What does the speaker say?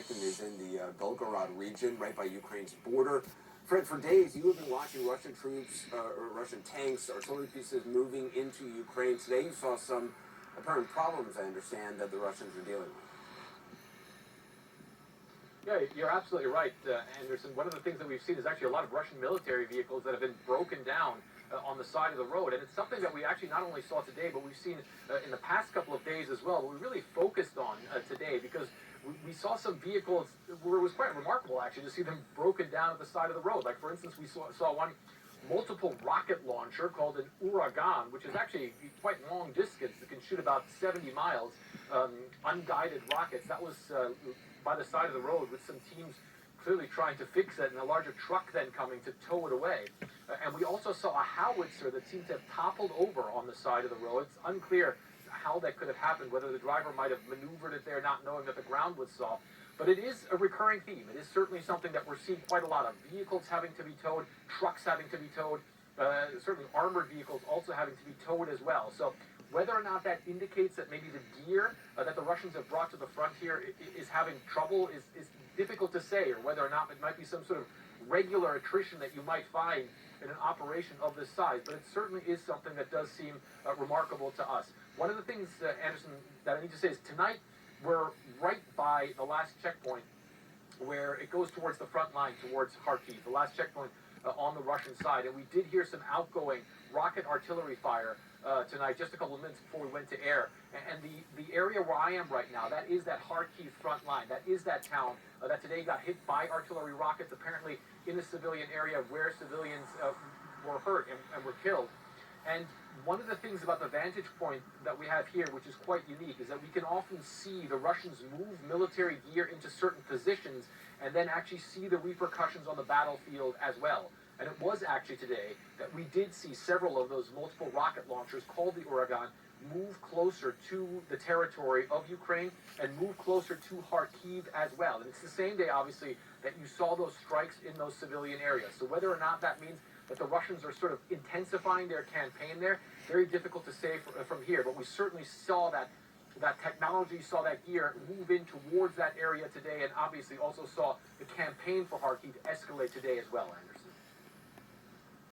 striking is in the Belgorod region, right by Ukraine's border. Fred, for days you have been watching Russian troops, or Russian tanks, artillery pieces moving into Ukraine. Today you saw some apparent problems, I understand, that the Russians are dealing with. Yeah, you're absolutely right, Anderson. One of the things that we've seen is actually a lot of Russian military vehicles that have been broken down on the side of the road. And it's something that we actually not only saw today, but we've seen in the past couple of days as well. But we really focused on today because we saw some vehicles where it was quite remarkable, actually, to see them broken down at the side of the road. Like, for instance, we saw one multiple rocket launcher called an Uragan, which is actually quite long distance. It can shoot about 70 miles, unguided rockets. That was by the side of the road with some teams clearly trying to fix it, and a larger truck then coming to tow it away. And we also saw a howitzer that seemed to have toppled over on the side of the road. It's unclear how that could have happened, whether the driver might have maneuvered it there not knowing that the ground was soft. But it is a recurring theme. It is certainly something that we're seeing quite a lot of. Vehicles having to be towed, trucks having to be towed, certainly armored vehicles also having to be towed as well. So whether or not that indicates that maybe the gear that the Russians have brought to the front here is having trouble is difficult to say, or whether or not it might be some sort of regular attrition that you might find in an operation of this size. But it certainly is something that does seem remarkable to us. One of the things, Anderson, that I need to say is tonight we're right by the last checkpoint where it goes towards the front line, towards Kharkiv, the last checkpoint on the Russian side. And we did hear some outgoing rocket artillery fire tonight, just a couple of minutes before we went to air. And the area where I am right now, that is that Kharkiv front line. That is that town that today got hit by artillery rockets, apparently in a civilian area where civilians were hurt and were killed. And one of the things about the vantage point that we have here, which is quite unique, is that we can often see the Russians move military gear into certain positions and then actually see the repercussions on the battlefield as well. And it was actually today that we did see several of those multiple rocket launchers called the Uragan move closer to the territory of Ukraine and move closer to Kharkiv as well. And it's the same day, obviously, that you saw those strikes in those civilian areas. So whether or not that means that the Russians are sort of intensifying their campaign there, very difficult to say from here. But we certainly saw that technology, saw that gear move in towards that area today, and obviously also saw the campaign for Kharkiv escalate today as well, Anderson.